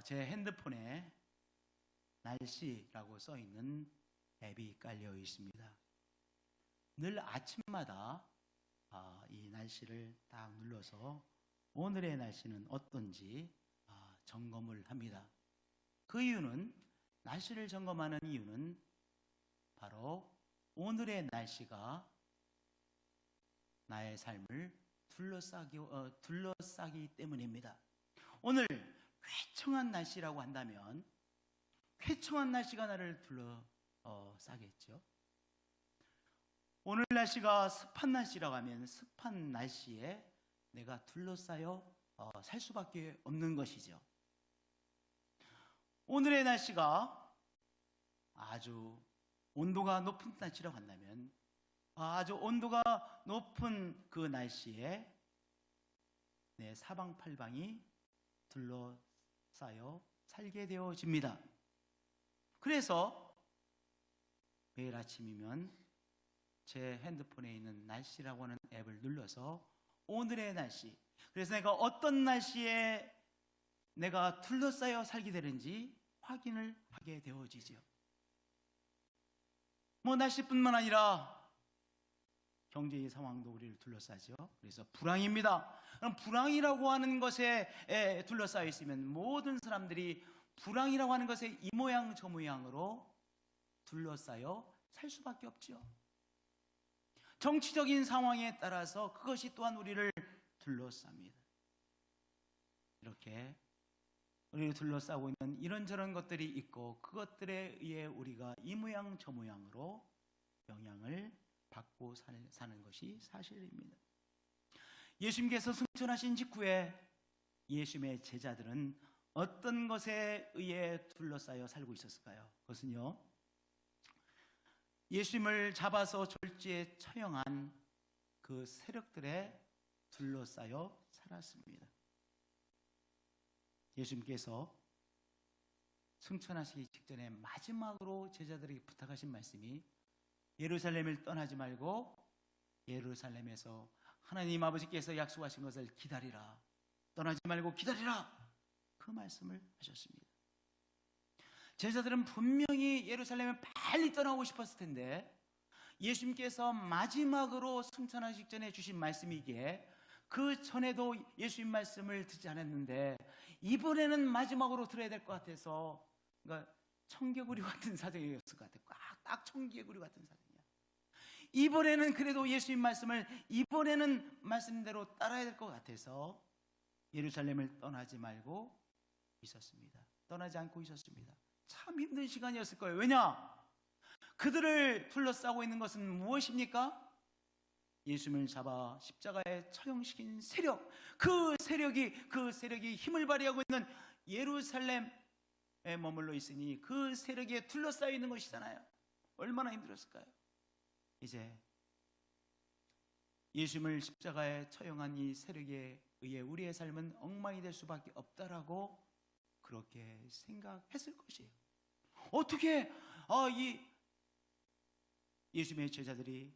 제 핸드폰에 날씨라고 써 있는 앱이 깔려 있습니다. 늘 아침마다 이 날씨를 딱 눌러서 오늘의 날씨는 어떤지 점검을 합니다. 그 이유는, 날씨를 점검하는 이유는 바로 오늘의 날씨가 나의 삶을 둘러싸기 때문입니다. 오늘 쾌청한 날씨라고 한다면 쾌청한 날씨가 나를 둘러싸겠죠. 오늘 날씨가 습한 날씨라고 하면 습한 날씨에 내가 둘러싸여 살 수밖에 없는 것이죠. 오늘의 날씨가 아주 온도가 높은 날씨라고 한다면 아주 온도가 높은 그 날씨에 내 사방팔방이 둘러싸여 살게 되어집니다. 그래서 매일 아침이면 제 핸드폰에 있는 날씨라고 하는 앱을 눌러서 오늘의 날씨, 그래서 내가 어떤 날씨에 내가 둘러싸여 살게 되는지 확인을 하게 되어지죠. 날씨뿐만 아니라 경제의 상황도 우리를 둘러싸죠. 그래서 불황입니다. 그럼 불황이라고 하는 것에 둘러싸여 있으면 모든 사람들이 불황이라고 하는 것에 이 모양 저 모양으로 둘러싸여 살 수밖에 없죠. 정치적인 상황에 따라서 그것이 또한 우리를 둘러쌉니다. 이렇게 우리를 둘러싸고 있는 이런저런 것들이 있고, 그것들에 의해 우리가 이 모양 저 모양으로 영향을 받고 사는 것이 사실입니다. 예수님께서 승천하신 직후에 예수님의 제자들은 어떤 것에 의해 둘러싸여 살고 있었을까요? 그것은요, 예수님을 잡아서 졸지에 처형한 그 세력들에 둘러싸여 살았습니다. 예수님께서 승천하시기 직전에 마지막으로 제자들에게 부탁하신 말씀이, 예루살렘을 떠나지 말고 예루살렘에서 하나님 아버지께서 약속하신 것을 기다리라, 떠나지 말고 기다리라, 그 말씀을 하셨습니다. 제자들은 분명히 예루살렘에 빨리 떠나고 싶었을 텐데, 예수님께서 마지막으로 승천하시기 직전에 주신 말씀이기에 그 전에도 예수님 말씀을 듣지 않았는데 이번에는 마지막으로 들어야 될 것 같아서, 그러니까 청개구리 같은 사정이었을 것 같아요. 딱 청개구리 같은 사정이야. 이번에는 그래도 예수님 말씀을 이번에는 말씀대로 따라야 될 것 같아서 예루살렘을 떠나지 말고 있었습니다. 떠나지 않고 있었습니다. 참 힘든 시간이었을 거예요. 왜냐? 그들을 둘러싸고 있는 것은 무엇입니까? 예수님을 잡아 십자가에 처형시킨 세력, 그 세력이 힘을 발휘하고 있는 예루살렘에 머물러 있으니 그 세력에 둘러싸여 있는 것이잖아요. 얼마나 힘들었을까요? 이제 예수님을 십자가에 처형한 이 세력에 의해 우리의 삶은 엉망이 될 수밖에 없다라고 그렇게 생각했을 것이에요. 어떻게 이 예수님의 제자들이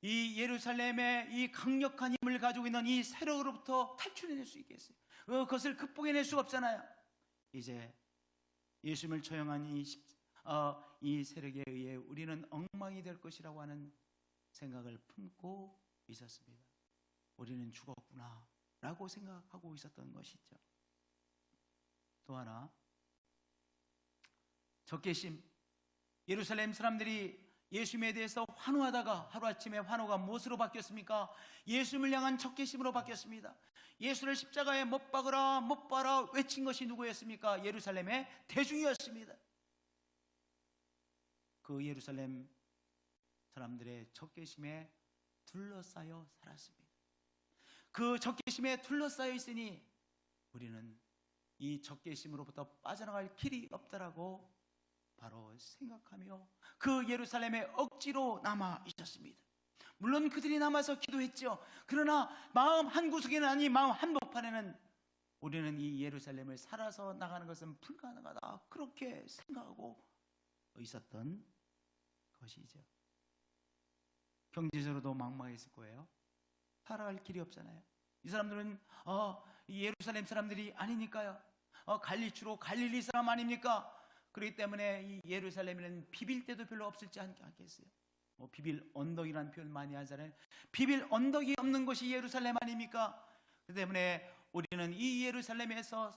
이 예루살렘의 이 강력한 힘을 가지고 있는 이 세력으로부터 탈출해낼 수 있겠어요? 그것을 극복해낼 수가 없잖아요. 이제 예수님을 처형한 이 세력에 의해 우리는 엉망이 될 것이라고 하는 생각을 품고 있었습니다. 우리는 죽었구나 라고 생각하고 있었던 것이죠. 또 하나, 적개심. 예루살렘 사람들이 예수님에 대해서 환호하다가 하루아침에 환호가 무엇으로 바뀌었습니까? 예수님을 향한 적개심으로 바뀌었습니다. 예수를 십자가에 못 박으라 못 박아라 외친 것이 누구였습니까? 예루살렘의 대중이었습니다. 그 예루살렘 사람들의 적개심에 둘러싸여 살았습니다. 그 적개심에 둘러싸여 있으니 우리는 이 적개심으로부터 빠져나갈 길이 없다라고 바로 생각하며 그 예루살렘에 억지로 남아 있었습니다. 물론 그들이 남아서 기도했죠. 그러나 마음 한구석에는 아니 마음 한복판에는 우리는 이 예루살렘을 살아서 나가는 것은 불가능하다, 그렇게 생각하고 있었던 것이죠. 경제적으로도 막막했을 거예요. 살아갈 길이 없잖아요. 이 사람들은 이 예루살렘 사람들이 아니니까요. 갈리추로 갈릴리 사람 아닙니까? 그렇기 때문에 이 예루살렘에는 비빌 때도 별로 없을지 않겠어요? 비빌 언덕이라는 표현 많이 하잖아요. 비빌 언덕이 없는 곳이 예루살렘 아닙니까? 그렇기 때문에 우리는 이 예루살렘에서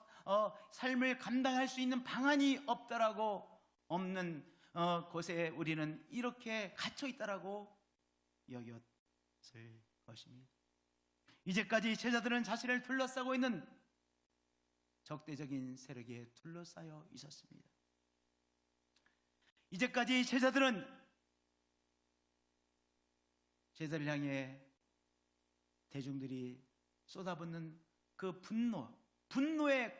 삶을 감당할 수 있는 방안이 없더라고, 없는 곳에 우리는 이렇게 갇혀 있다라고 여겼을 것입니다. 이제까지 제자들은 자신을 둘러싸고 있는 적대적인 세력에 둘러싸여 있었습니다. 이제까지 제자들은 제자를 향해 대중들이 쏟아붓는 그 분노에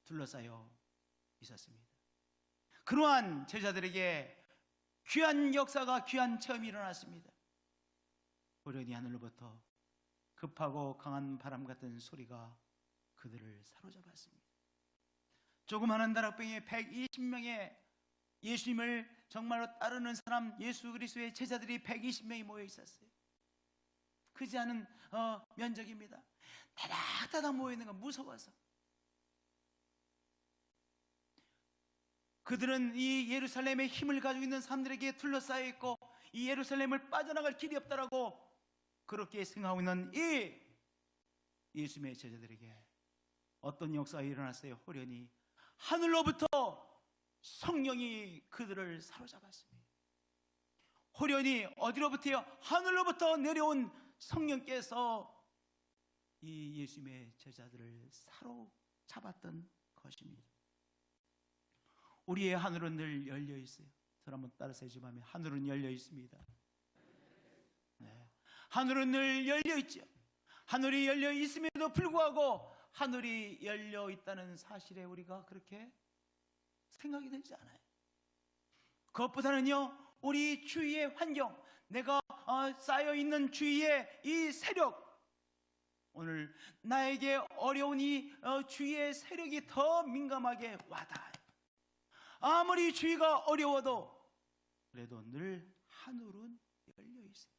둘러싸여 있었습니다. 그러한 제자들에게 귀한 역사가, 귀한 체험이 일어났습니다. 호련히 하늘로부터 급하고 강한 바람 같은 소리가 그들을 사로잡았습니다. 조그마한 다락방에 120명의 예수님을 정말로 따르는 사람, 예수 그리스도의 제자들이 120명이 모여 있었어요. 크지 않은 면적입니다. 다닥다닥 모여 있는 건 무서워서. 그들은 이 예루살렘의 힘을 가지고 있는 사람들에게 둘러싸여 있고 이 예루살렘을 빠져나갈 길이 없다라고 그렇게 생각하고 있는 이 예수님의 제자들에게 어떤 역사가 일어났어요? 호련히 하늘로부터 성령이 그들을 사로잡았습니다. 호련히 어디로부터요? 하늘로부터 내려온 성령께서 이 예수님의 제자들을 사로잡았던 것입니다. 우리의 하늘은 늘 열려 있어요. 저를 한번 따라서 해주면 하늘은 열려 있습니다. 네. 하늘은 늘 열려 있죠. 하늘이 열려 있음에도 불구하고 하늘이 열려 있다는 사실에 우리가 그렇게 생각이 들지 않아요. 그것보다는요, 우리 주위의 환경, 내가 쌓여있는 주위의 이 세력, 오늘 나에게 어려운 이 주위의 세력이 더 민감하게 와닿아요. 아무리 주위가 어려워도 그래도 늘 하늘은 열려 있어요.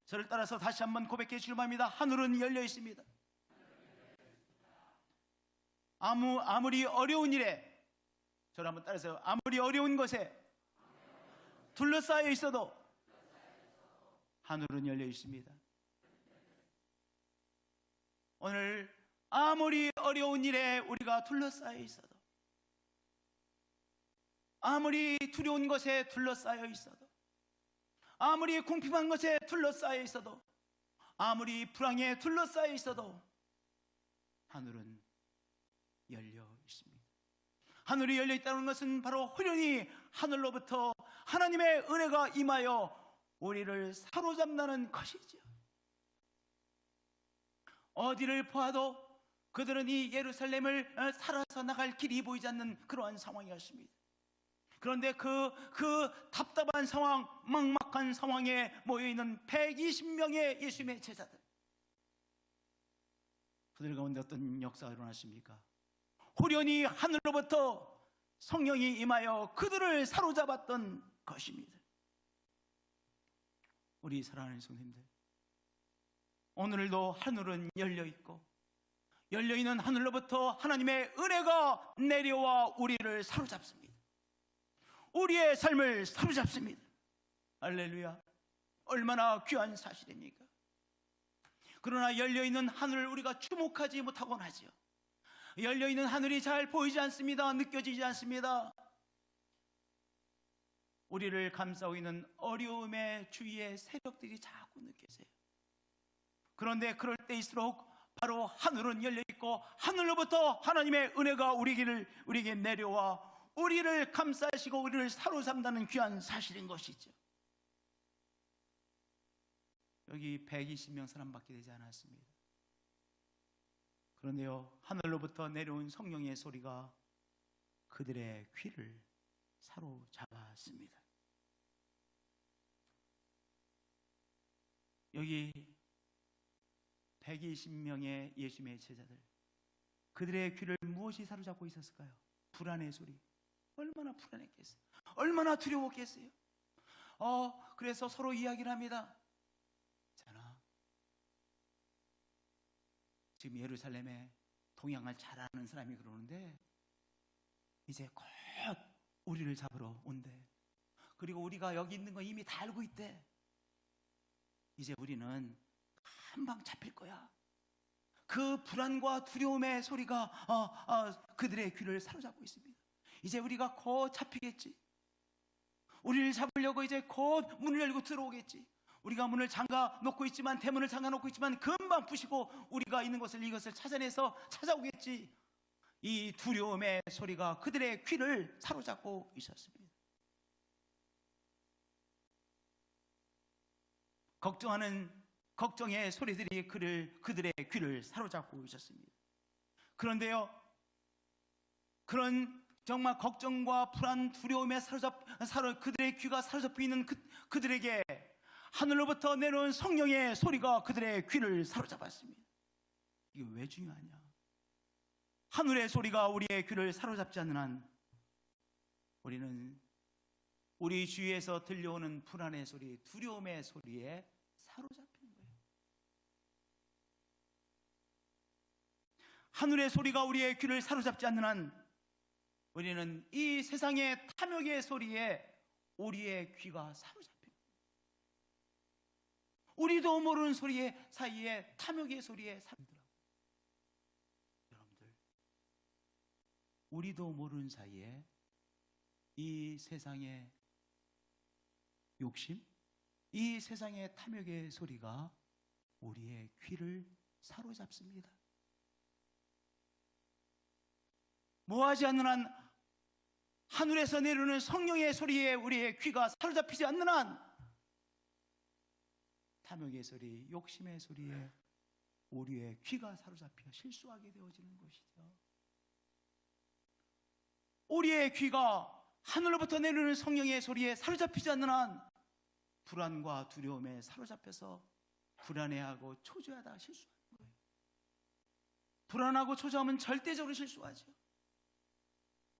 저를 따라서 다시 한번 고백해 주시기 바랍니다. 하늘은 열려 있습니다. 아무리 어려운 일에, 저를 한번 따라서 아무리 어려운 것에 둘러싸여 있어도 하늘은 열려 있습니다. 오늘 아무리 어려운 일에 우리가 둘러싸여 있어도, 아무리 두려운 것에 둘러싸여 있어도, 아무리 궁핍한 것에 둘러싸여 있어도, 아무리 불황에 둘러싸여 있어도 하늘은 열려 있습니다. 하늘이 열려 있다는 것은 바로 호련히 하늘로부터 하나님의 은혜가 임하여 우리를 사로잡는다는 것이죠. 어디를 보아도 그들은 이 예루살렘을 살아서 나갈 길이 보이지 않는 그러한 상황이었습니다. 그런데 그 답답한 상황, 막막한 상황에 모여있는 120명의 예수님의 제자들, 그들 가운데 어떤 역사가 일어났습니까? 호련히 하늘로부터 성령이 임하여 그들을 사로잡았던 것입니다. 우리 사랑하는 성도님들, 오늘도 하늘은 열려있고 열려있는 하늘로부터 하나님의 은혜가 내려와 우리를 사로잡습니다. 우리의 삶을 사로잡습니다. 할렐루야. 얼마나 귀한 사실입니까? 그러나 열려있는 하늘을 우리가 주목하지 못하곤 하죠. 열려있는 하늘이 잘 보이지 않습니다. 느껴지지 않습니다. 우리를 감싸고 있는 어려움의 주위의 세력들이 자꾸 느껴져요. 그런데 그럴 때일수록 바로 하늘은 열려있고 하늘로부터 하나님의 은혜가 우리에게 내려와 우리를 감싸시고 우리를 사로잡는다는 귀한 사실인 것이죠. 여기 120명 사람밖에 되지 않았습니다. 그런데요, 하늘로부터 내려온 성령의 소리가 그들의 귀를 사로잡았습니다. 여기 120명의 예수님의 제자들, 그들의 귀를 무엇이 사로잡고 있었을까요? 불안의 소리. 얼마나 불안했겠어요? 얼마나 두려웠겠어요? 그래서 서로 이야기를 합니다. 자나, 지금 예루살렘에 동양을 잘 아는 사람이 그러는데 이제 곧 우리를 잡으러 온대. 그리고 우리가 여기 있는 거 이미 다 알고 있대. 이제 우리는 금방 잡힐 거야. 그 불안과 두려움의 소리가 그들의 귀를 사로잡고 있습니다. 이제 우리가 곧 잡히겠지. 우리를 잡으려고 이제 곧 문을 열고 들어오겠지. 우리가 문을 잠가 놓고 있지만, 대문을 잠가 놓고 있지만 금방 부시고 우리가 있는 곳을, 이것을 찾아내서 찾아오겠지. 이 두려움의 소리가 그들의 귀를 사로잡고 있었습니다. 걱정의 소리들이 그들의 귀를 사로잡고 있었습니다. 그런데요, 그런 정말 걱정과 불안, 두려움에 그들의 귀가 사로잡혀 있는 그들에게 하늘로부터 내려온 성령의 소리가 그들의 귀를 사로잡았습니다. 이게 왜 중요하냐? 하늘의 소리가 우리의 귀를 사로잡지 않는 한 우리는 우리 주위에서 들려오는 불안의 소리, 두려움의 소리에 사로잡히는 거예요. 하늘의 소리가 우리의 귀를 사로잡지 않는 한 우리는 이 세상의 탐욕의 소리에 우리의 귀가 사로잡힙니다. 우리도 모르는 소리의 사이에 탐욕의 소리에 사로잡히더라고요. 여러분들, 우리도 모르는 사이에 이 세상의 욕심, 이 세상의 탐욕의 소리가 우리의 귀를 사로잡습니다. 뭐하지 않는 한, 하늘에서 내려오는 성령의 소리에 우리의 귀가 사로잡히지 않는 한 탐욕의 소리, 욕심의 소리에 우리의 귀가 사로잡혀 실수하게 되어지는 것이죠. 우리의 귀가 하늘로부터 내려오는 성령의 소리에 사로잡히지 않는 한 불안과 두려움에 사로잡혀서 불안해하고 초조하다 실수하는 거예요. 불안하고 초조하면 절대적으로 실수하죠.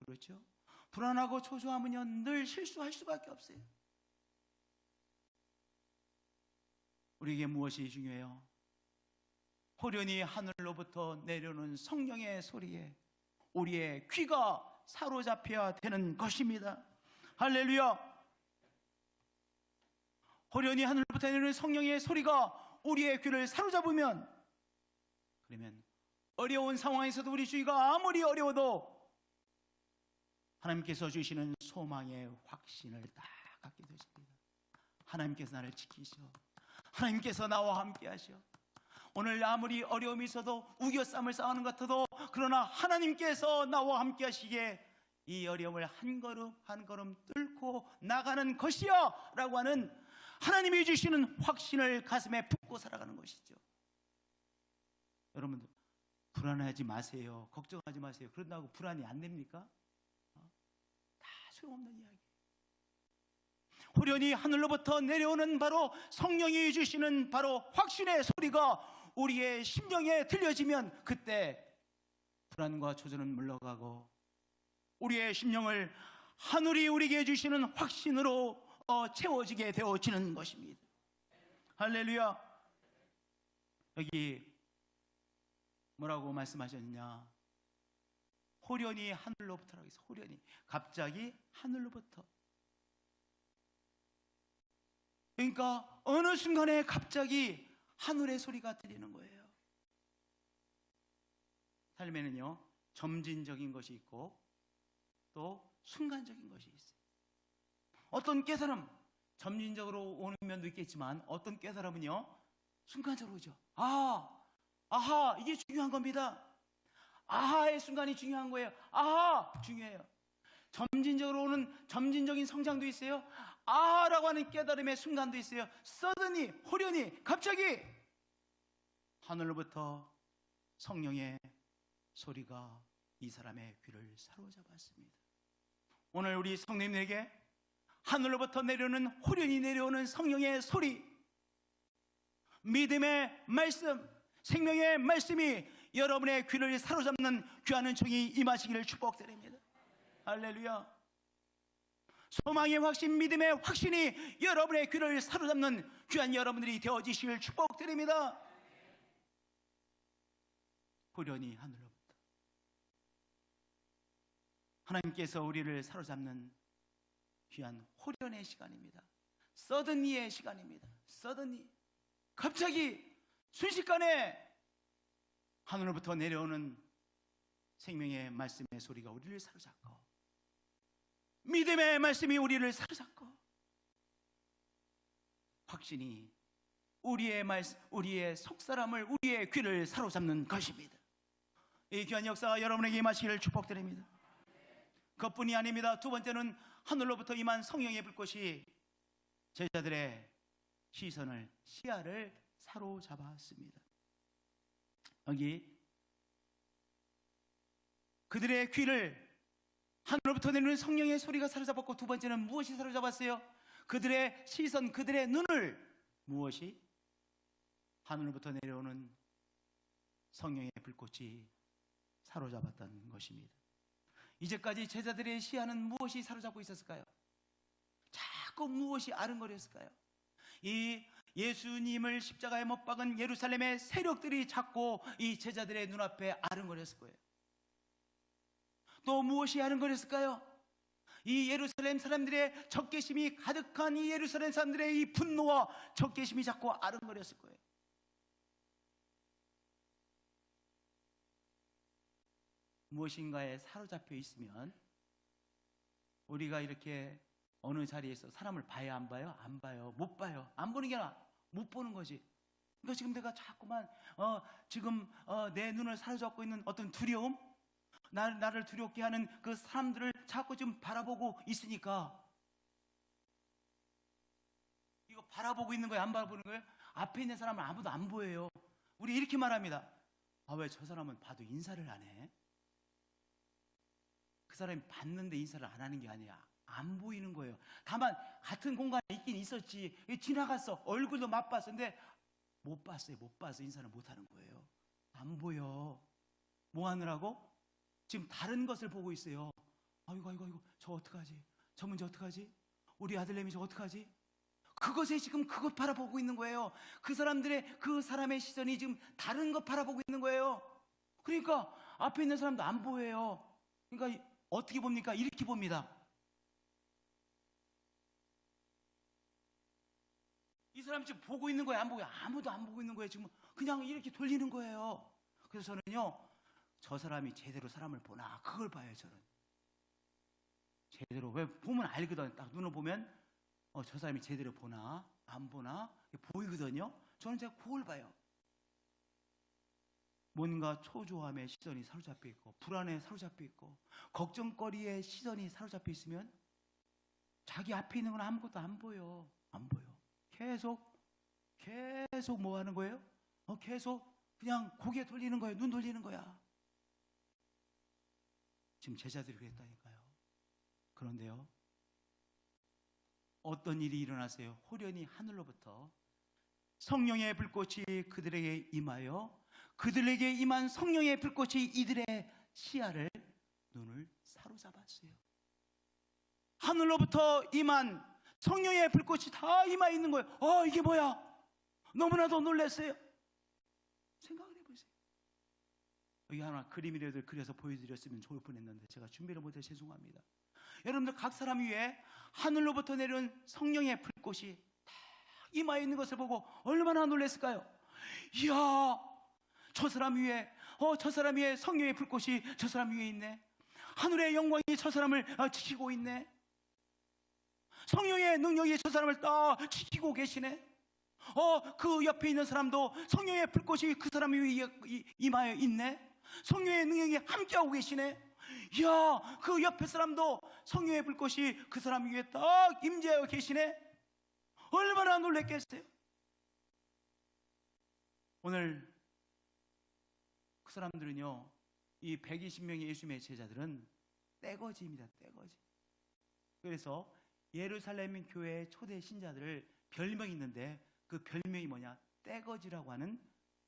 그렇죠? 불안하고 초조하면요, 늘 실수할 수밖에 없어요. 우리에게 무엇이 중요해요? 호련히 하늘로부터 내려오는 성령의 소리에 우리의 귀가 사로잡혀야 되는 것입니다. 할렐루야! 호련히 하늘로부터 내려오는 성령의 소리가 우리의 귀를 사로잡으면, 그러면 어려운 상황에서도 우리 주위가 아무리 어려워도 하나님께서 주시는 소망의 확신을 다 갖게 되십니다. 하나님께서 나를 지키셔. 하나님께서 나와 함께 하셔. 오늘 아무리 어려움이 있어도 우겨쌈을 싸우는 것 같아도, 그러나 하나님께서 나와 함께 하시기에 이 어려움을 한 걸음 한 걸음 뚫고 나가는 것이야 라고 하는 하나님이 주시는 확신을 가슴에 품고 살아가는 것이죠. 여러분들, 불안하지 마세요. 걱정하지 마세요. 그런다고 불안이 안 됩니까? 다 소용없는 이야기. 호련히 하늘로부터 내려오는 바로 성령이 주시는 바로 확신의 소리가 우리의 심령에 들려지면 그때 불안과 초조는 물러가고 우리의 심령을 하늘이 우리에게 주시는 확신으로 채워지게 되어지는 것입니다. 할렐루야. 여기 뭐라고 말씀하셨냐? 호련히 하늘로부터라고 해서, 호련히, 갑자기 하늘로부터. 그러니까 어느 순간에 갑자기 하늘의 소리가 들리는 거예요. 삶에는요, 점진적인 것이 있고 또 순간적인 것이 있어요. 어떤 깨달음, 점진적으로 오는 면도 있겠지만 어떤 깨달음은요, 순간적으로 오죠. 아하, 이게 중요한 겁니다. 아하의 순간이 중요한 거예요. 아하, 중요해요. 점진적으로 오는 점진적인 성장도 있어요. 아하라고 하는 깨달음의 순간도 있어요. 서든이, 호련히, 갑자기 하늘로부터 성령의 소리가 이 사람의 귀를 사로잡았습니다. 오늘 우리 성도님에게 하늘로부터 내려오는, 호련히 내려오는 성령의 소리, 믿음의 말씀, 생명의 말씀이 여러분의 귀를 사로잡는 귀한 은총이 임하시기를 축복드립니다. 할렐루야. 소망의 확신, 믿음의 확신이 여러분의 귀를 사로잡는 귀한 여러분들이 되어지시길 축복드립니다. 호련히 하늘로부터. 하나님께서 우리를 사로잡는 귀한 호련의 시간입니다. 서든니의 시간입니다. 서든니. 갑자기 순식간에 하늘로부터 내려오는 생명의 말씀의 소리가 우리를 사로잡고, 믿음의 말씀이 우리를 사로잡고, 확신이 우리의 속사람을, 우리의 귀를 사로잡는 것입니다. 이 귀한 역사가 여러분에게 임하시기를 축복드립니다. 그것뿐이 아닙니다. 두 번째는 하늘로부터 임한 성령의 불꽃이 제자들의 시야를 사로잡았습니다. 여기 그들의 귀를 하늘로부터 내리는 성령의 소리가 사로잡았고, 두 번째는 무엇이 사로잡았어요? 그들의 시선, 그들의 눈을 무엇이? 하늘로부터 내려오는 성령의 불꽃이 사로잡았다는 것입니다. 이제까지 제자들의 시야는 무엇이 사로잡고 있었을까요? 자꾸 무엇이 아른거렸을까요? 이 예수님을 십자가에 못 박은 예루살렘의 세력들이 자꾸 이 제자들의 눈앞에 아른거렸을 거예요. 또 무엇이 아른거렸을까요? 이 예루살렘 사람들의 적개심이 가득한 이 예루살렘 사람들의 이 분노와 적개심이 자꾸 아른거렸을 거예요. 무엇인가에 사로잡혀 있으면 우리가 이렇게 어느 자리에서 사람을 봐야 안 봐요? 안 봐요. 못 봐요. 안 보는 게 아니라 못 보는 거지. 그러니까 지금 내가 자꾸만 내 눈을 사로잡고 있는 어떤 두려움, 나를 두렵게 하는 그 사람들을 자꾸 좀 바라보고 있으니까, 이거 바라보고 있는 거예요? 안 바라보는 거예요? 앞에 있는 사람은 아무도 안 보여요. 우리 이렇게 말합니다. 아, 왜 저 사람은 봐도 인사를 안 해? 그 사람이 봤는데 인사를 안 하는 게 아니야. 안 보이는 거예요. 다만 같은 공간에 있긴 있었지, 지나갔어, 얼굴도 맛봤어. 근데 못 봤어요. 못 봐서 인사를 못 하는 거예요. 안 보여. 뭐 하느라고? 지금 다른 것을 보고 있어요. 아이고, 저 어떡하지? 저 문제 어떡하지? 우리 아들내미 저 어떡하지? 그것에 지금 그것 바라보고 있는 거예요. 그 사람의 시선이 지금 다른 것 바라보고 있는 거예요. 그러니까 앞에 있는 사람도 안 보여요. 그러니까 어떻게 봅니까? 이렇게 봅니다. 이 사람 지금 보고 있는 거예요? 안 보고요? 아무도 안 보고 있는 거예요. 지금 그냥 이렇게 돌리는 거예요. 그래서 저는요, 저 사람이 제대로 사람을 보나, 그걸 봐요. 저는 제대로, 왜 보면 알거든. 딱 눈을 보면 저 사람이 제대로 보나 안 보나 보이거든요. 저는 제가 그걸 봐요. 뭔가 초조함에 시선이 사로잡혀 있고, 불안에 사로잡혀 있고, 걱정거리에 시선이 사로잡혀 있으면 자기 앞에 있는 건 아무것도 안 보여. 안 보여. 계속 뭐 하는 거예요? 계속 그냥 고개 돌리는 거예요. 눈 돌리는 거야. 지금 제자들이 그랬다니까요. 그런데요, 어떤 일이 일어났어요? 호련히 하늘로부터 성령의 불꽃이 그들에게 임하여, 그들에게 임한 성령의 불꽃이 이들의 시야를, 눈을 사로잡았어요. 하늘로부터 임한 성령의 불꽃이 다 임하 있는 거예요. 이게 뭐야? 너무나도 놀랐어요. 생각을 해보세요. 여기 하나 그림이라도 그려서 보여드렸으면 좋을 뻔했는데 제가 준비를 못해서 죄송합니다. 여러분들 각 사람 위에 하늘로부터 내려온 성령의 불꽃이 다 임하 있는 것을 보고 얼마나 놀랐을까요? 이야, 저 사람 위에 성령의 불꽃이 저 사람 위에 있네. 하늘의 영광이 저 사람을 지키고 있네. 성령의 능력이 저 사람을 딱 지키고 계시네. 그 옆에 있는 사람도 성령의 불꽃이 그 사람 위에 임하여 있네. 성령의 능력이 함께하고 계시네. 이야, 그 옆에 사람도 성령의 불꽃이 그 사람 위에 딱 임재하여 계시네. 얼마나 놀랐겠어요. 오늘 그 사람들은요, 이 120명의 예수님의 제자들은 떼거지입니다. 떼거지. 그래서 예루살렘 교회의 초대 신자들 별명이 있는데, 그 별명이 뭐냐? 떼거지라고 하는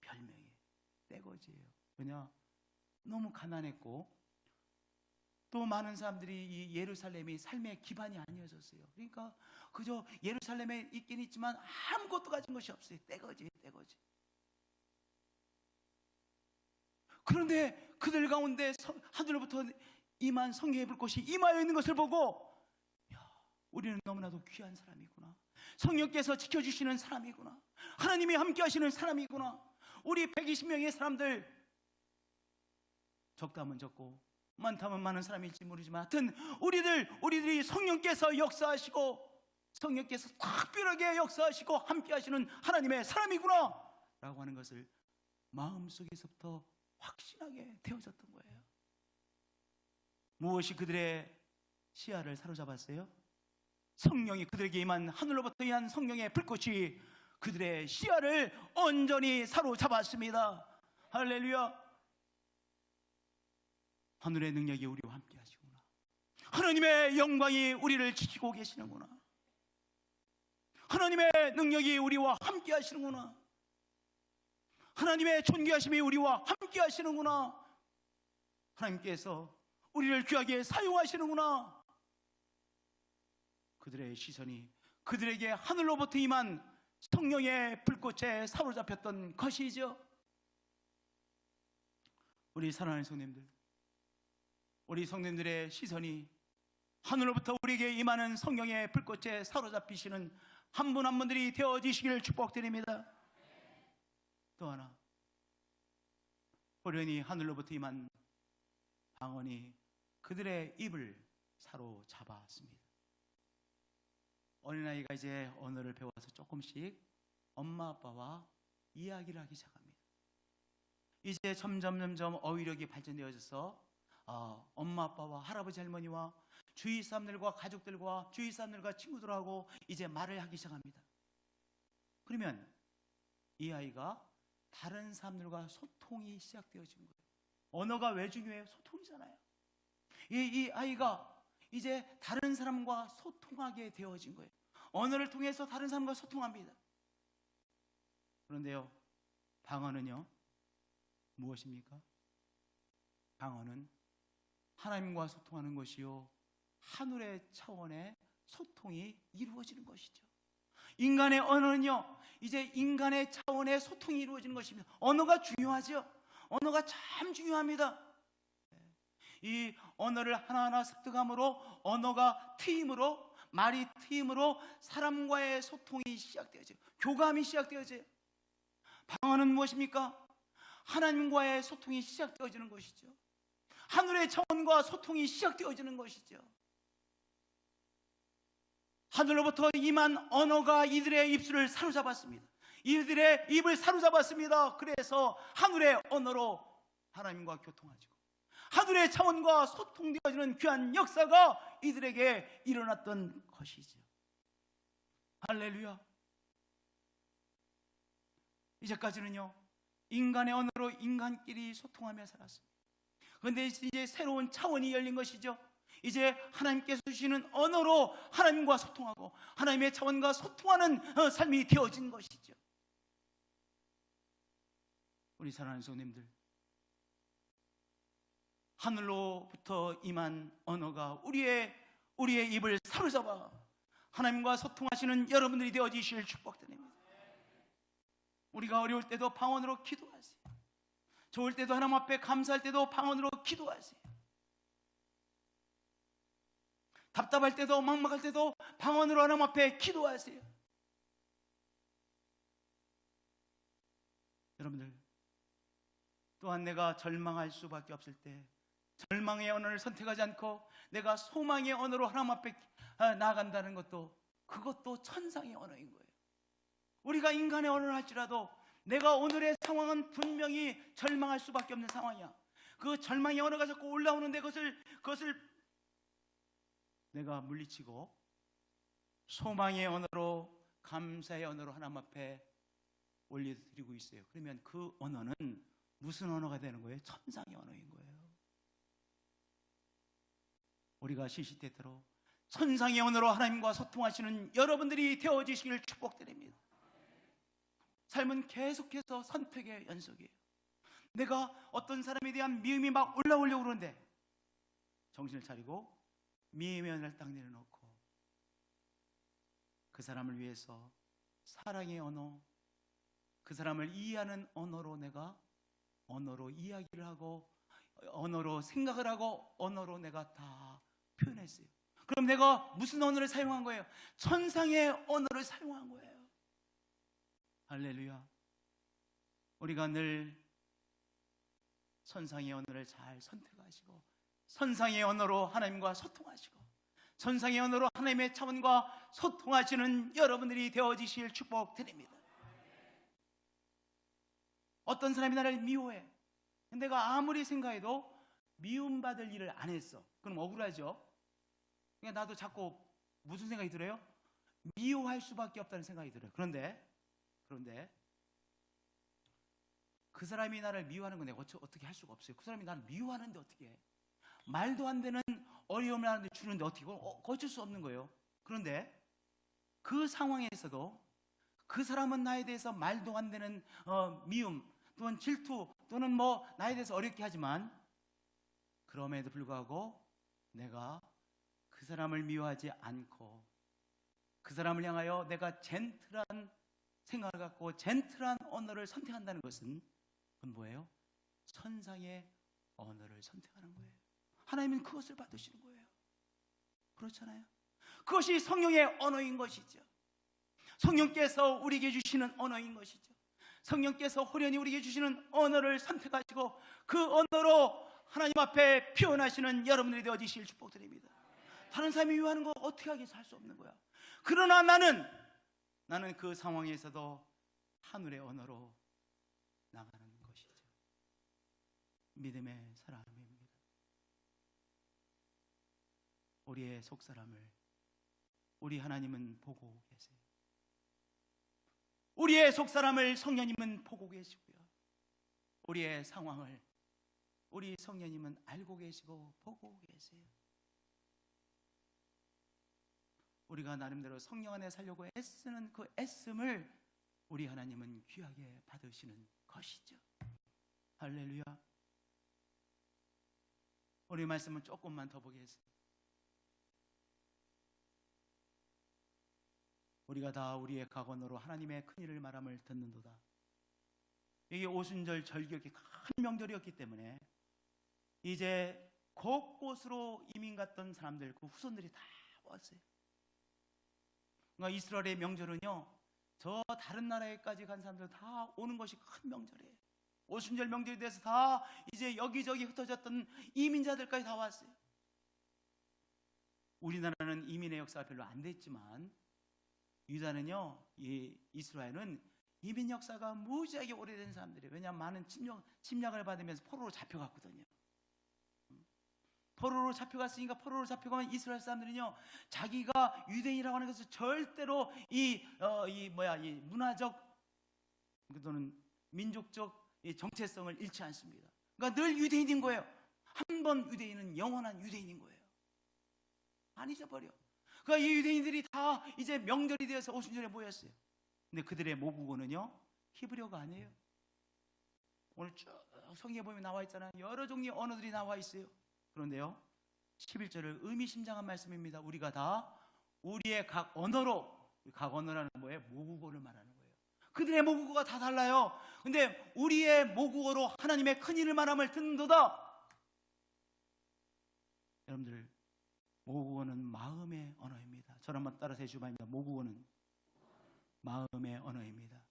별명이에요. 떼거지예요. 왜냐? 너무 가난했고, 또 많은 사람들이 이 예루살렘이 삶의 기반이 아니었어요. 그러니까 그저 예루살렘에 있긴 있지만 아무것도 가진 것이 없어요. 떼거지. 그런데 그들 가운데 하늘로부터 임한 성령의 불꽃이 임하여 있는 것을 보고, 야, 우리는 너무나도 귀한 사람이구나. 성령께서 지켜주시는 사람이구나. 하나님이 함께 하시는 사람이구나. 우리 120명의 사람들, 적다면 적고 많다면 많은 사람일지 모르지만 하여튼 우리들이 성령께서 역사하시고 성령께서 특별하게 역사하시고 함께 하시는 하나님의 사람이구나 라고 하는 것을 마음속에서부터 확신하게 되어졌던 거예요. 무엇이 그들의 시야를 사로잡았어요? 성령이 그들에게 임한, 하늘로부터 임한 성령의 불꽃이 그들의 시야를 온전히 사로잡았습니다. 할렐루야. 하늘의 능력이 우리와 함께 하시구나. 하나님의 영광이 우리를 지키고 계시는구나. 하나님의 능력이 우리와 함께 하시는구나. 하나님의 존귀하심이 우리와 함께 하시는구나. 하나님께서 우리를 귀하게 사용하시는구나. 그들의 시선이 그들에게 하늘로부터 임한 성령의 불꽃에 사로잡혔던 것이죠. 우리 사랑하는 성도님들, 우리 성도님들의 시선이 하늘로부터 우리에게 임하는 성령의 불꽃에 사로잡히시는 한 분 한 분들이 되어지시기를 축복드립니다. 또 하나, 호련히 하늘로부터 임한 방언이 그들의 입을 사로잡았습니다. 어린아이가 이제 언어를 배워서 조금씩 엄마 아빠와 이야기를 하기 시작합니다. 이제 점점 어휘력이 발전되어져서 엄마 아빠와 할아버지 할머니와 주위 사람들과 가족들과 주위 사람들과 친구들하고 이제 말을 하기 시작합니다. 그러면 이 아이가 다른 사람들과 소통이 시작되어진 거예요. 언어가 왜 중요해요? 소통이잖아요. 이 아이가 이제 다른 사람과 소통하게 되어진 거예요. 언어를 통해서 다른 사람과 소통합니다. 그런데요, 방언은요 무엇입니까? 방언은 하나님과 소통하는 것이요, 하늘의 차원의 소통이 이루어지는 것이죠. 인간의 언어는요, 이제 인간의 차원의 소통이 이루어지는 것입니다. 언어가 중요하죠. 언어가 참 중요합니다. 이 언어를 하나하나 습득함으로, 언어가 트임으로, 말이 트임으로 사람과의 소통이 시작되어져요. 교감이 시작되어져요. 방언은 무엇입니까? 하나님과의 소통이 시작되어지는 것이죠. 하늘의 차원과 소통이 시작되어지는 것이죠. 하늘로부터 임한 언어가 이들의 입술을 사로잡았습니다. 이들의 입을 사로잡았습니다. 그래서 하늘의 언어로 하나님과 교통하죠. 하늘의 차원과 소통되어지는 귀한 역사가 이들에게 일어났던 것이죠. 할렐루야. 이제까지는요, 인간의 언어로 인간끼리 소통하며 살았습니다. 그런데 이제 새로운 차원이 열린 것이죠. 이제 하나님께서 주시는 언어로 하나님과 소통하고 하나님의 차원과 소통하는 삶이 되어진 것이죠. 우리 사랑하는 성도님들, 하늘로부터 임한 언어가 우리의 입을 사로잡아 하나님과 소통하시는 여러분들이 되어지실 축복드립니다. 우리가 어려울 때도 방언으로 기도하세요. 좋을 때도 하나님 앞에 감사할 때도 방언으로 기도하세요. 답답할 때도 막막할 때도 방언으로 하나님 앞에 기도하세요. 여러분들, 또한 내가 절망할 수밖에 없을 때 절망의 언어를 선택하지 않고 내가 소망의 언어로 하나님 앞에 나아간다는 것도, 그것도 천상의 언어인 거예요. 우리가 인간의 언어를 할지라도 내가 오늘의 상황은 분명히 절망할 수밖에 없는 상황이야. 그 절망의 언어가 자꾸 올라오는데 그것을 내가 물리치고 소망의 언어로, 감사의 언어로 하나님 앞에 올려드리고 있어요. 그러면 그 언어는 무슨 언어가 되는 거예요? 천상의 언어인 거예요. 우리가 시시때때로 천상의 언어로 하나님과 소통하시는 여러분들이 되어지시기를 축복드립니다. 삶은 계속해서 선택의 연속이에요. 내가 어떤 사람에 대한 미움이 막 올라오려고 그러는데 정신을 차리고 미움의 언어를 딱 내려놓고 그 사람을 위해서 사랑의 언어, 그 사람을 이해하는 언어로 내가 언어로 이야기를 하고 언어로 생각을 하고 언어로 내가 다 표현했어요. 그럼 내가 무슨 언어를 사용한 거예요? 천상의 언어를 사용한 거예요. 할렐루야. 우리가 늘 천상의 언어를 잘 선택하시고 천상의 언어로 하나님과 소통하시고 천상의 언어로 하나님의 차원과 소통하시는 여러분들이 되어지실 축복 드립니다. 어떤 사람이 나를 미워해. 내가 아무리 생각해도 미움받을 일을 안 했어. 그럼 억울하죠. 그러니까 나도 자꾸 무슨 생각이 들어요? 미워할 수밖에 없다는 생각이 들어요. 그런데 그 사람이 나를 미워하는 건 내가 어떻게 할 수가 없어요. 그 사람이 나를 미워하는데 어떻게 해? 말도 안 되는 어려움을 하는데 주는데 어떻게 어쩔 수 없는 거예요. 그런데 그 상황에서도 그 사람은 나에 대해서 말도 안 되는 미움 또는 질투 또는 뭐 나에 대해서 어렵게 하지만 그럼에도 불구하고 내가 그 사람을 미워하지 않고 그 사람을 향하여 내가 젠틀한 생각을 갖고 젠틀한 언어를 선택한다는 것은 그건 뭐예요? 천상의 언어를 선택하는 거예요. 하나님은 그것을 받으시는 거예요. 그렇잖아요. 그것이 성령의 언어인 것이죠. 성령께서 우리에게 주시는 언어인 것이죠. 성령께서 호련히 우리에게 주시는 언어를 선택하시고 그 언어로 하나님 앞에 표현하시는 여러분들이 되어지실 축복드립니다. 다른 사람이 미워하는 거 어떻게 하겠어? 할 수 없는 거야. 그러나 나는 그 상황에서도 하늘의 언어로 나가는 것이죠. 믿음의 사람입니다. 우리의 속사람을 우리 하나님은 보고 계세요. 우리의 속사람을 성령님은 보고 계시고요. 우리의 상황을 우리 성령님은 알고 계시고 보고 계세요. 우리가 나름대로 성령 안에 살려고 애쓰는 그 애씀을 우리 하나님은 귀하게 받으시는 것이죠. 할렐루야. 우리 말씀은 조금만 더 보겠습니다. 우리가 다 우리의 각언으로 하나님의 큰일을 말함을 듣는도다. 이게 오순절 절기였기 큰 명절이었기 때문에 이제 곳곳으로 이민 갔던 사람들 그 후손들이 다 왔어요. 그러니까 이스라엘의 명절은요 저 다른 나라에까지 간 사람들 다 오는 것이 큰 명절이에요. 오순절 명절에 대해서 다 이제 여기저기 흩어졌던 이민자들까지 다 왔어요. 우리나라는 이민의 역사가 별로 안 됐지만 유다는요, 이스라엘은 이민 역사가 무지하게 오래된 사람들이에요. 왜냐하면 많은 침략을 받으면서 포로로 잡혀갔거든요. 포로로 잡혀갔으니까 포로로 잡혀가면 이스라엘 사람들은요 자기가 유대인이라고 하는 것을 절대로 이 문화적 또는 민족적 정체성을 잃지 않습니다. 그러니까 늘 유대인인 거예요. 한 번 유대인은 영원한 유대인인 거예요. 안 잊어버려. 그러니까 이 유대인들이 다 이제 명절이 되어서 오순절에 모였어요. 근데 그들의 모국어는요 히브리어가 아니에요. 오늘 쭉 성경에 보면 나와 있잖아요. 여러 종류의 언어들이 나와 있어요. 그런데요 11절을 의미심장한 말씀입니다. 우리가 다 우리의 각 언어로, 각 언어라는 뭐예요? 모국어를 말하는 거예요. 그들의 모국어가 다 달라요. 근데 우리의 모국어로 하나님의 큰일을 말함을 듣는도다. 여러분들 모국어는 마음의 언어입니다. 저를 한번 따라서 해주시기 바랍니다. 모국어는 마음의 언어입니다.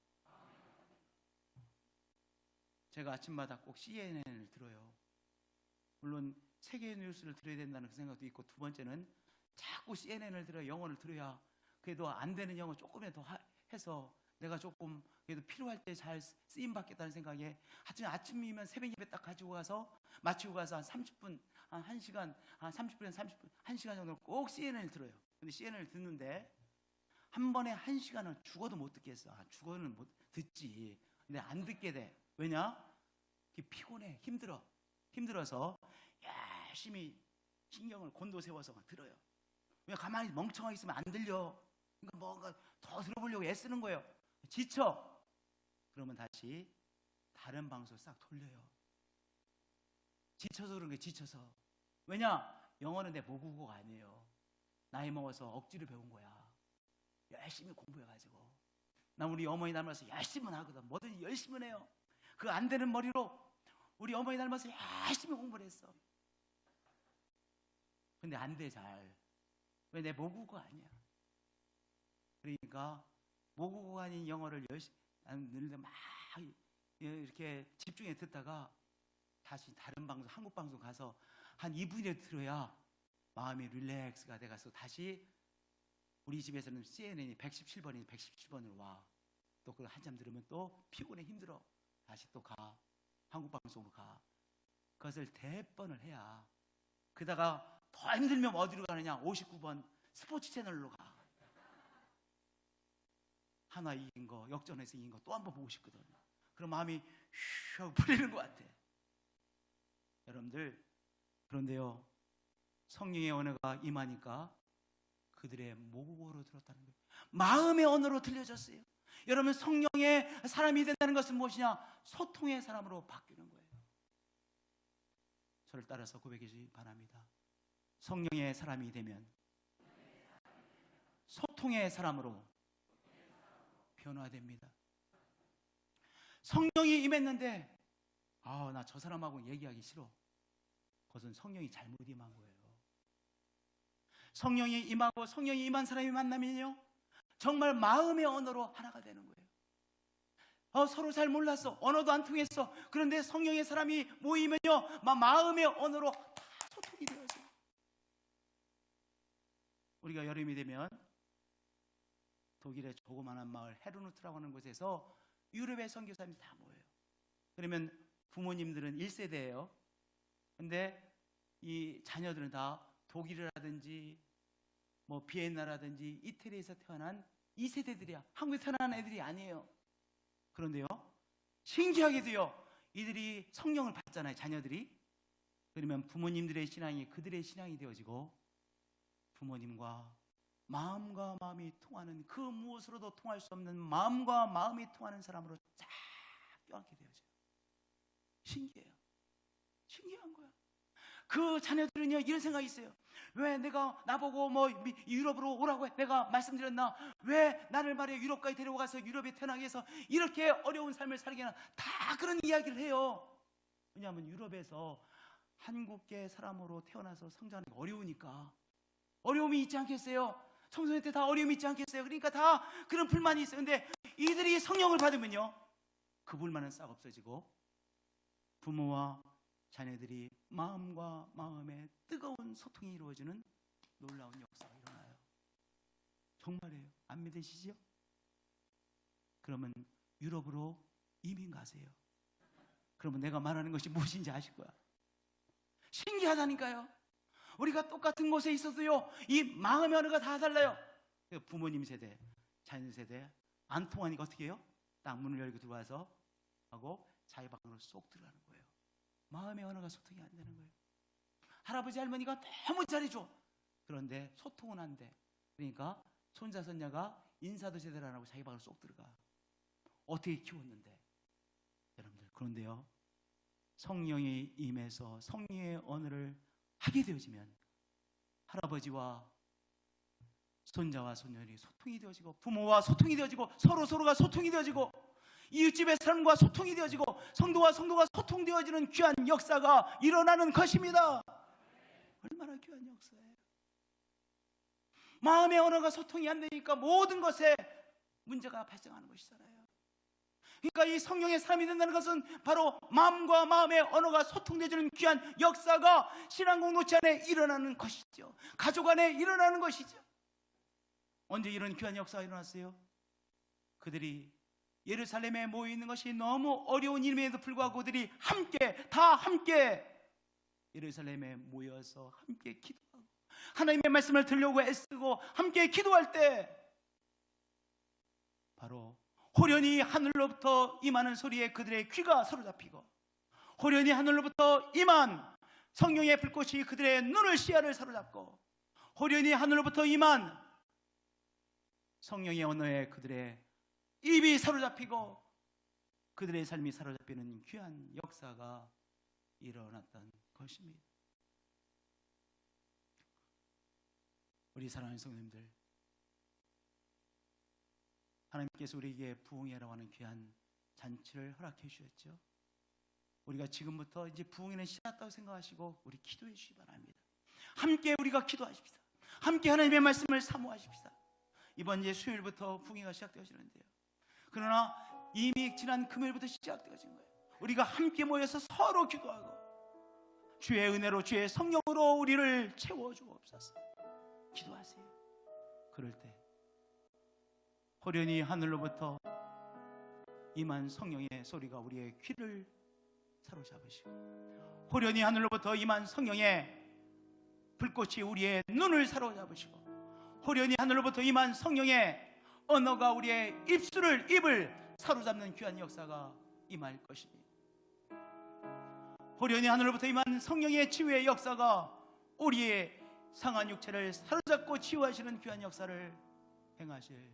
제가 아침마다 꼭 CNN을 들어요. 물론 세계 뉴스를 들어야 된다는 그 생각도 있고, 두 번째는 자꾸 CNN을 들어야, 영어를 들어야 그래도 안 되는 영어 조금이라도 해서 내가 조금 그래도 필요할 때 잘 쓰임 받겠다는 생각에 하여튼 아침이면 새벽 예배 딱 가지고 가서 마치고 가서 한 30분, 한 1시간, 한 30분, 1시간 정도 꼭 CNN을 들어요. 근데 CNN을 듣는데 한 번에 1시간은 죽어도 못 듣겠어. 죽어는 못 듣지. 근데 안 듣게 돼. 왜냐? 피곤해. 힘들어서 열심히 신경을 곤도세워서 들어요. 왜 가만히 멍청하게 있으면 안 들려. 그러니까 뭔가 더 들어보려고 애쓰는 거예요. 지쳐. 그러면 다시 다른 방송을 싹 돌려요. 지쳐서 그런 거예요. 지쳐서. 왜냐? 영어는 내 모국어가 아니에요. 나이 먹어서 억지로 배운 거야. 열심히 공부해가지고. 나 우리 어머니 닮아서 열심히 하거든. 뭐든지 열심히 해요. 그 안 되는 머리로 우리 어머니 닮아서 열심히 공부를 했어. 근데 안 돼, 잘. 왜? 내 모국어 아니야. 그러니까 모국어가 아닌 영어를 열심히 막 이렇게 집중해 듣다가 다시 다른 방송, 한국 방송 가서 한 2분에 들어야 마음이 릴렉스가 돼가서 다시 우리 집에서는 CNN이 117번이 117번으로 와. 또 그걸 한참 들으면 또 피곤해, 힘들어. 다시 또 가. 한국 방송으로 가. 그것을 대번을 해야. 그러다가 더 힘들면 어디로 가느냐? 59번 스포츠 채널로 가. 하나 이긴 거, 역전해서 이긴 거 또 한 번 보고 싶거든. 그럼 마음이 휴 하고 풀리는 것 같아. 여러분들, 그런데요, 성령의 언어가 임하니까 그들의 모국어로 들었다는 거예요. 마음의 언어로 들려졌어요. 여러분, 성령의 사람이 된다는 것은 무엇이냐? 소통의 사람으로 바뀌는 거예요. 저를 따라서 고백하시기 바랍니다. 성령의 사람이 되면 소통의 사람으로 변화됩니다. 성령이 임했는데 나 저 사람하고 얘기하기 싫어. 그것은 성령이 잘못 임한 거예요. 성령이 임하고 성령이 임한 사람이 만나면요, 정말 마음의 언어로 하나가 되는 거예요. 서로 잘 몰랐어. 언어도 안 통했어. 그런데 성령의 사람이 모이면요, 마음의 언어로 다 소통이 되어져요. 우리가 여름이 되면 독일의 조그마한 마을 헤르누트라고 하는 곳에서 유럽의 선교사님이 다 모여요. 그러면 부모님들은 1세대예요. 근데 이 자녀들은 다 독일이라든지 뭐 비엔나라든지 이태리에서 태어난 2세대들이야. 한국에 태어난 애들이 아니에요. 그런데요, 신기하게도요, 이들이 성령을 받잖아요, 자녀들이. 그러면 부모님들의 신앙이 그들의 신앙이 되어지고 부모님과 마음과 마음이 통하는, 그 무엇으로도 통할 수 없는 마음과 마음이 통하는 사람으로 쫙 껴안게 되어져요. 신기해요. 신기한 거야. 그 자녀들은요, 이런 생각이 있어요. 왜 내가 나보고 뭐 유럽으로 오라고 내가 말씀드렸나? 왜 나를 말이야 유럽까지 데려가서 유럽에 태어나게 해서 이렇게 어려운 삶을 살게 하나? 다 그런 이야기를 해요. 왜냐하면 유럽에서 한국계 사람으로 태어나서 성장하는 게 어려우니까. 어려움이 있지 않겠어요? 청소년 때 다 어려움이 있지 않겠어요? 그러니까 다 그런 불만이 있어요. 근데 이들이 성령을 받으면요, 그 불만은 싹 없어지고 부모와 자녀들이 마음과 마음의 뜨거운 소통이 이루어지는 놀라운 역사가 일어나요. 정말이에요. 안 믿으시죠? 그러면 유럽으로 이민 가세요. 그러면 내가 말하는 것이 무엇인지 아실 거야. 신기하다니까요. 우리가 똑같은 곳에 있어도요, 이 마음의 언어가 다 달라요. 부모님 세대, 자녀 세대 안 통하니까 어떻게 해요? 딱 문을 열고 들어와서 하고 자기 방으로 쏙 들어가는 거예요. 마음의 언어가 소통이 안 되는 거예요. 할아버지 할머니가 너무 잘해줘. 그런데 소통은 안 돼. 그러니까 손자 손녀가 인사도 제대로 안 하고 자기 방으로 쏙 들어가. 어떻게 키웠는데. 여러분들, 그런데요, 성령이 임해서 성령의 언어를 하게 되어지면 할아버지와 손자와 손녀들이 소통이 되어지고 부모와 소통이 되어지고 서로가 소통이 되어지고 이웃집의 사람과 소통이 되어지고 성도와 성도가 소통되어지는 귀한 역사가 일어나는 것입니다. 얼마나 귀한 역사예요. 마음의 언어가 소통이 안 되니까 모든 것에 문제가 발생하는 것이잖아요. 그러니까 이 성령의 사람이 된다는 것은 바로 마음과 마음의 언어가 소통되어지는 귀한 역사가 신앙 공동체 안에 일어나는 것이죠. 가족 안에 일어나는 것이죠. 언제 이런 귀한 역사가 일어났어요? 그들이 예루살렘에 모여 있는 것이 너무 어려운 일임에도 불구하고 그들이 다 함께 예루살렘에 모여서 함께 기도하고 하나님의 말씀을 들으려고 애쓰고 함께 기도할 때 바로 호련히 하늘로부터 임하는 소리에 그들의 귀가 사로잡히고 호련히 하늘로부터 임한 성령의 불꽃이 그들의 눈을 시야를 사로잡고 호련히 하늘로부터 임한 성령의 언어에 그들의 입이 사로잡히고 그들의 삶이 사로잡히는 귀한 역사가 일어났던 것입니다. 우리 사랑하는 성도님들, 하나님께서 우리에게 부흥회라고 하는 귀한 잔치를 허락해 주셨죠. 우리가 지금부터 이제 부흥회는 시작했다고 생각하시고 우리 기도해 주시기 바랍니다. 함께 우리가 기도하십시다. 함께 하나님의 말씀을 사모하십시다. 이번 이제 수요일부터 부흥회가 시작되어지는데요. 그러나 이미 지난 금요일부터 시작되어진 거예요. 우리가 함께 모여서 서로 기도하고 주의 은혜로 주의 성령으로 우리를 채워주옵소서. 기도하세요. 그럴 때 호련히 하늘로부터 임한 성령의 소리가 우리의 귀를 사로잡으시고, 호련히 하늘로부터 임한 성령의 불꽃이 우리의 눈을 사로잡으시고, 호련히 하늘로부터 임한 성령의 언어가 우리의 입을 사로잡는 귀한 역사가 임할 것입니다. 호련히 하늘로부터 임한 성령의 치유의 역사가 우리의 상한 육체를 사로잡고 치유하시는 귀한 역사를 행하실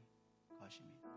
것입니다.